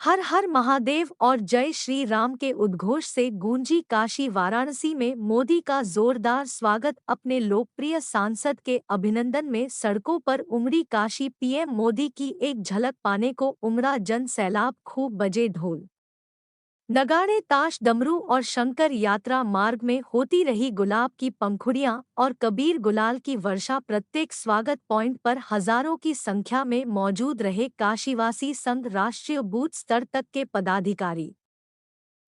हर हर महादेव और जय श्री राम के उद्घोष से गूंजी काशी वाराणसी में मोदी का जोरदार स्वागत। अपने लोकप्रिय सांसद के अभिनंदन में सड़कों पर उमड़ी काशी। पीएम मोदी की एक झलक पाने को उमड़ा जन सैलाब। खूब बजे ढोल नगाड़े, ताश, डमरू और शंकर यात्रा मार्ग में होती रही गुलाब की पंखुड़ियां और कबीर गुलाल की वर्षा। प्रत्येक स्वागत पॉइंट पर हजारों की संख्या में मौजूद रहे काशीवासी संघ, राष्ट्रीय बूथ स्तर तक के पदाधिकारी।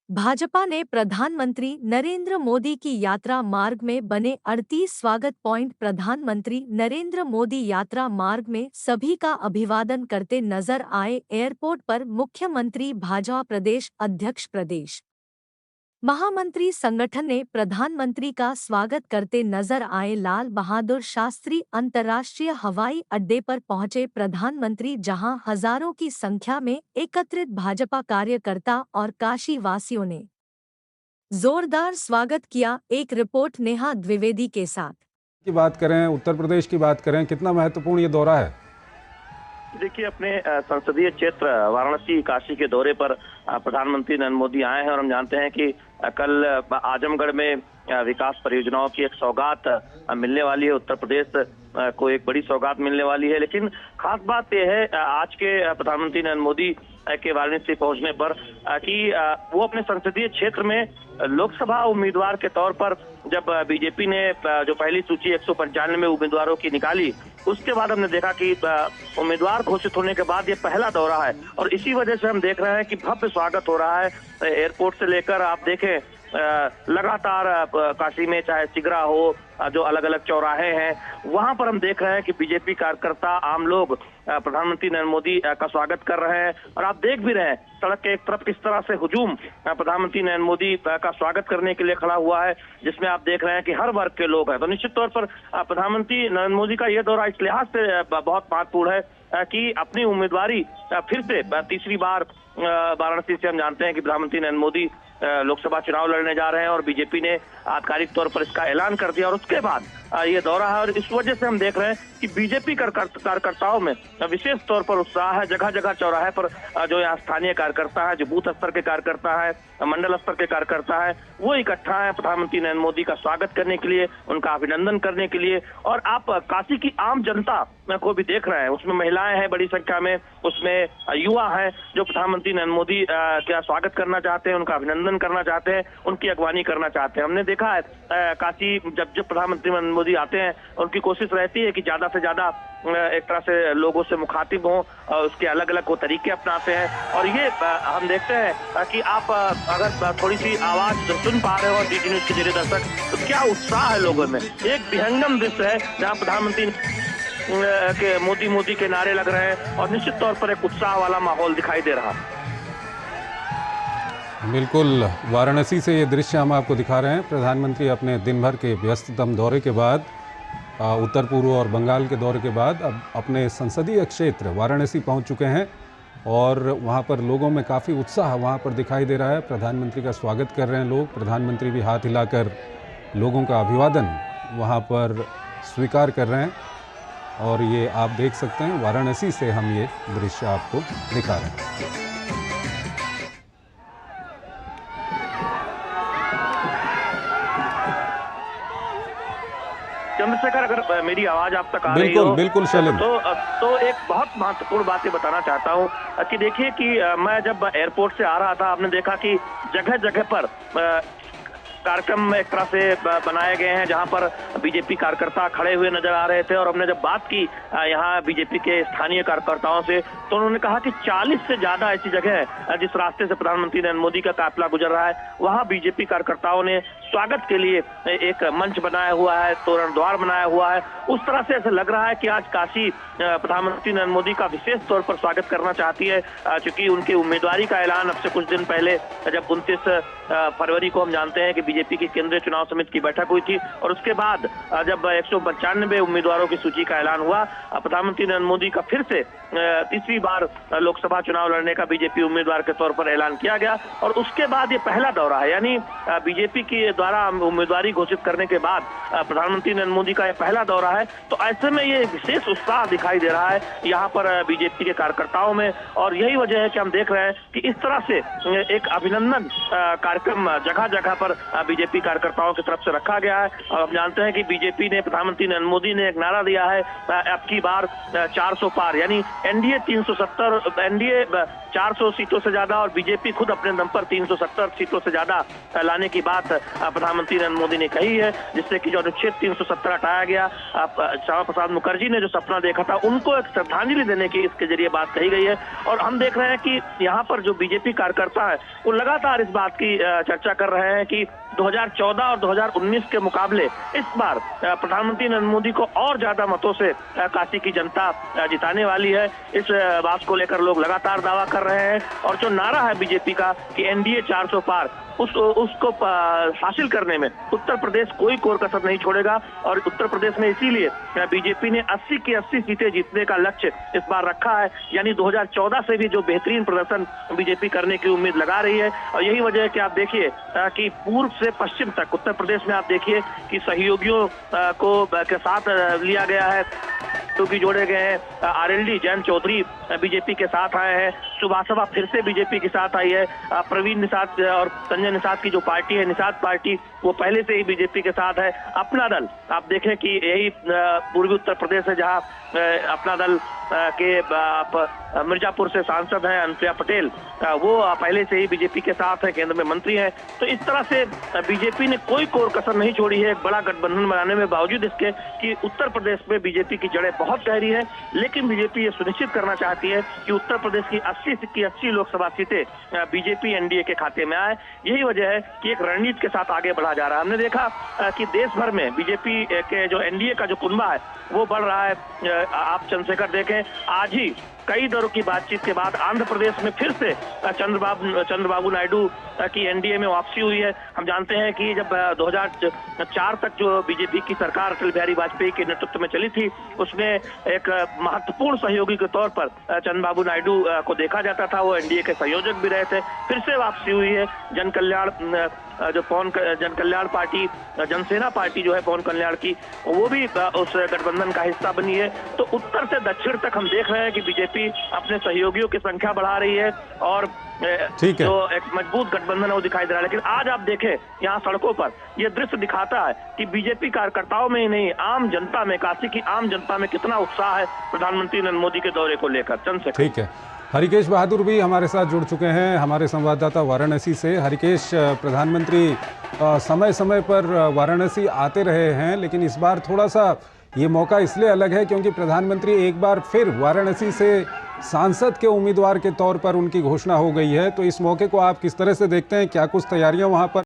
भाजपा ने प्रधानमंत्री नरेंद्र मोदी की यात्रा मार्ग में बने 38 स्वागत पॉइंट। प्रधानमंत्री नरेंद्र मोदी यात्रा मार्ग में सभी का अभिवादन करते नजर आए। एयरपोर्ट पर मुख्यमंत्री, भाजपा प्रदेश अध्यक्ष, प्रदेश महामंत्री संगठन ने प्रधानमंत्री का स्वागत करते नजर आए। लाल बहादुर शास्त्री अंतर्राष्ट्रीय हवाई अड्डे पर पहुंचे प्रधानमंत्री, जहां हजारों की संख्या में एकत्रित भाजपा कार्यकर्ता और काशी वासियों ने जोरदार स्वागत किया। एक रिपोर्ट नेहा द्विवेदी के साथ। की बात करें, उत्तर प्रदेश की बात करें, कितना महत्वपूर्ण ये दौरा है? देखिए, अपने संसदीय क्षेत्र वाराणसी काशी के दौरे पर प्रधानमंत्री नरेंद्र मोदी आए हैं और हम जानते हैं कि कल आजमगढ़ में विकास परियोजनाओं की एक सौगात मिलने वाली है। उत्तर प्रदेश को एक बड़ी सौगात मिलने वाली है। लेकिन खास बात यह है आज के प्रधानमंत्री नरेंद्र मोदी के वाराणसी पहुंचने पर कि वो अपने संसदीय क्षेत्र में लोकसभा उम्मीदवार के तौर पर, जब बीजेपी ने जो पहली सूची 195 उम्मीदवारों की निकाली, उसके बाद हमने देखा कि उम्मीदवार घोषित होने के बाद ये पहला दौरा है और इसी वजह से हम देख रहे हैं कि भव्य स्वागत हो रहा है। एयरपोर्ट से लेकर आप देखें लगातार काशी में, चाहे सिगरा हो, जो अलग अलग चौराहे हैं, वहां पर हम देख रहे हैं कि बीजेपी कार्यकर्ता, आम लोग प्रधानमंत्री नरेंद्र मोदी का स्वागत कर रहे हैं। और आप देख भी रहे हैं सड़क के एक तरफ किस तरह से हुजूम प्रधानमंत्री नरेंद्र मोदी का स्वागत करने के लिए खड़ा हुआ है, जिसमें आप देख रहे हैं कि हर वर्ग के लोग हैं। तो निश्चित तौर पर प्रधानमंत्री नरेंद्र मोदी का यह दौरा इस लिहाज से बहुत महत्वपूर्ण है कि अपनी उम्मीदवारी फिर से तीसरी बार वाराणसी से हम जानते हैं कि प्रधानमंत्री नरेंद्र मोदी लोकसभा चुनाव लड़ने जा रहे हैं और बीजेपी ने आधिकारिक तौर पर इसका ऐलान कर दिया और उसके बाद ये दौरा है। और इस वजह से हम देख रहे हैं कि बीजेपी कार्यकर्ताओं में विशेष तौर पर उत्साह है। जगह जगह चौराहे पर जो यहाँ स्थानीय कार्यकर्ता है, जो बूथ स्तर के कार्यकर्ता है, मंडल स्तर के कार्यकर्ता है, वो इकट्ठा है प्रधानमंत्री नरेंद्र मोदी का स्वागत करने के लिए, उनका अभिनंदन करने के लिए। और आप काशी की आम जनता को भी देख रहे हैं, उसमें महिलाएं हैं बड़ी संख्या में, उसमें युवा हैं जो प्रधानमंत्री नरेंद्र मोदी का स्वागत करना चाहते हैं, उनका अभिनंदन करना चाहते हैं, उनकी अगवानी करना चाहते हैं। हमने देखा है काशी जब प्रधानमंत्री नरेंद्र मोदी आते हैं, उनकी कोशिश रहती है कि ज्यादा से ज्यादा एक तरह से लोगों से मुखातिब हों, उसके अलग अलग वो तरीके अपनाते हैं। और ये हम देखते हैं कि आप अगर थोड़ी सी आवाज सुन पा रहे हो और डीडी न्यूज के जरिए दर्शक, तो क्या उत्साह है लोगों में। एक विहंगम दृश्य है जहाँ प्रधानमंत्री के मोदी के नारे लग रहे हैं और निश्चित तौर पर एक उत्साह वाला माहौल दिखाई दे रहा है। बिल्कुल, वाराणसी से ये दृश्य हम आपको दिखा रहे हैं। प्रधानमंत्री अपने दिन भर के व्यस्ततम दौरे के बाद, उत्तर पूर्व और बंगाल के दौरे के बाद अब अपने संसदीय क्षेत्र वाराणसी पहुंच चुके हैं और वहां पर लोगों में काफ़ी उत्साह वहां पर दिखाई दे रहा है। प्रधानमंत्री का स्वागत कर रहे हैं लोग। प्रधानमंत्री भी हाथ हिलाकर लोगों का अभिवादन वहां पर स्वीकार कर रहे हैं और ये आप देख सकते हैं, वाराणसी से हम ये दृश्य आपको दिखा रहे हैं। चंद्रशेखर, अगर मेरी आवाज आप तक आ रही हो, बिल्कुल शैलेंद्र, तो एक बहुत महत्वपूर्ण बात बताना चाहता हूँ कि देखिए कि मैं जब एयरपोर्ट से आ रहा था, आपने देखा कि जगह जगह पर कार्यक्रम एक तरह से बनाए गए हैं जहां पर बीजेपी कार्यकर्ता खड़े हुए नजर आ रहे थे। और हमने जब बात की यहां बीजेपी के स्थानीय कार्यकर्ताओं से, तो उन्होंने कहा कि 40 से ज्यादा ऐसी जगह है जिस रास्ते से प्रधानमंत्री नरेंद्र मोदी का काफिला गुजर रहा है, वहां बीजेपी कार्यकर्ताओं ने स्वागत के लिए एक मंच बनाया हुआ है, तोरण द्वार बनाया हुआ है। उस तरह से ऐसा लग रहा है कि आज काशी प्रधानमंत्री नरेंद्र मोदी का विशेष तौर पर स्वागत करना चाहती है, क्योंकि उनकी उम्मीदवारी का ऐलान अब से कुछ दिन पहले, जब 29 फरवरी को हम जानते हैं कि बीजेपी की केंद्रीय चुनाव समिति की बैठक हुई थी और उसके बाद जब 195 उम्मीदवारों की सूची का ऐलान हुआ, प्रधानमंत्री नरेंद्र मोदी का फिर से तीसरी बार लोकसभा चुनाव लड़ने का बीजेपी उम्मीदवार के तौर पर ऐलान किया गया और उसके बाद ये पहला दौरा है, यानी बीजेपी के द्वारा उम्मीदवारी घोषित करने के बाद प्रधानमंत्री नरेंद्र मोदी का यह पहला दौरा है। तो ऐसे में ये विशेष उत्साह दिखाई दे रहा है यहाँ पर बीजेपी के कार्यकर्ताओं में और यही वजह है कि हम देख रहे हैं कि इस तरह से एक अभिनंदन कार्यक्रम जगह जगह पर बीजेपी कार्यकर्ताओं की तरफ से रखा गया है। और हम जानते हैं कि बीजेपी ने, प्रधानमंत्री नरेंद्र मोदी ने एक नारा दिया है, अब की बार 400 पार, यानी एनडीए 370, एनडीए 400 सीटों से ज्यादा और बीजेपी खुद अपने दम पर 370 सीटों से ज्यादा लाने की बात प्रधानमंत्री नरेंद्र मोदी ने कही है, जिससे कि जो अनुच्छेद 370 हटाया गया, श्यामा प्रसाद मुखर्जी ने जो सपना देखा था उनको एक श्रद्धांजलि देने की इसके जरिए बात कही गई है। और हम देख रहे हैं कि यहाँ पर जो बीजेपी कार्यकर्ता है वो लगातार इस बात की चर्चा कर रहे हैं कि 2014 और 2019 के मुकाबले इस बार प्रधानमंत्री नरेंद्र मोदी को और ज्यादा मतों से काशी की जनता जिताने वाली है। इस बात को लेकर लोग लगातार दावा कर रहे हैं और जो नारा है बीजेपी का कि एनडीए 400 पार, उसको हासिल करने में उत्तर प्रदेश कोई कोर कसर नहीं छोड़ेगा। और उत्तर प्रदेश में इसीलिए बीजेपी ने 80 की 80 सीटें जीतने का लक्ष्य इस बार रखा है, यानी 2014 से भी जो बेहतरीन प्रदर्शन बीजेपी करने की उम्मीद लगा रही है। और यही वजह है कि आप देखिए कि पूर्व से पश्चिम तक उत्तर प्रदेश में आप देखिए कि सहयोगियों को के साथ लिया गया है, क्योंकि जोड़े गए हैं। आरएलडी जयंत चौधरी बीजेपी के साथ आए हैं, सुभाषवा फिर से बीजेपी के साथ आई है, प्रवीण निषाद और संजय निषाद की जो पार्टी है निषाद पार्टी वो पहले से ही बीजेपी के साथ है। अपना दल आप देखें कि यही पूर्वी उत्तर प्रदेश है जहां अपना दल के मिर्जापुर से सांसद हैं अनुप्रिया पटेल, वो पहले से ही बीजेपी के साथ है, केंद्र में मंत्री हैं। तो इस तरह से बीजेपी ने कोई कोर कसर नहीं छोड़ी है एक बड़ा गठबंधन बनाने में, बावजूद इसके कि उत्तर प्रदेश में बीजेपी की जड़ें बहुत गहरी है। लेकिन बीजेपी ये सुनिश्चित करना चाहती है कि उत्तर प्रदेश की 80 लोकसभा सीटें बीजेपी एनडीए के खाते में आए। यही वजह है कि एक रणनीति के साथ आगे बढ़ा जा रहा है। हमने देखा कि देश भर में बीजेपी के जो एनडीए का जो कुनबा है वो बढ़ रहा है। आप चंद्रशेखर देखें, आज ही कई दौरों की बातचीत के बाद आंध्र प्रदेश में फिर से चंद्रबाबू नायडू की एनडीए में वापसी हुई है। हम जानते हैं कि जब 2004 तक जो बीजेपी की सरकार अटल बिहारी वाजपेयी के नेतृत्व में चली थी, उसमें एक महत्वपूर्ण सहयोगी के तौर पर चंद्रबाबू नायडू को देखा जाता था, वो एनडीए के संयोजक भी रहे थे। फिर से वापसी हुई है। जन कल्याण पार्टी, जनसेना पार्टी जो है पवन कल्याण की, वो भी उस गठबंधन का हिस्सा बनी है। तो उत्तर से दक्षिण तक हम देख रहे हैं कि बीजेपी अपने सहयोगियों की संख्या बढ़ा रही है और जो एक मजबूत गठबंधन है वो दिखाई दे रहा है। लेकिन आज आप देखें यहाँ सड़कों पर ये दृश्य दिखाता है कि बीजेपी कार्यकर्ताओं में ही नहीं, आम जनता में, काशी की आम जनता में कितना उत्साह है प्रधानमंत्री नरेंद्र मोदी के दौरे को लेकर। चंद्रशेखर, ठीक है। हरिकेश बहादुर भी हमारे साथ जुड़ चुके हैं, हमारे संवाददाता वाराणसी से। हरिकेश, प्रधानमंत्री समय समय पर वाराणसी आते रहे हैं, लेकिन इस बार थोड़ा सा ये मौका इसलिए अलग है क्योंकि प्रधानमंत्री एक बार फिर वाराणसी से सांसद के उम्मीदवार के तौर पर उनकी घोषणा हो गई है। तो इस मौके को आप किस तरह से देखते हैं? क्या कुछ तैयारियां वहां पर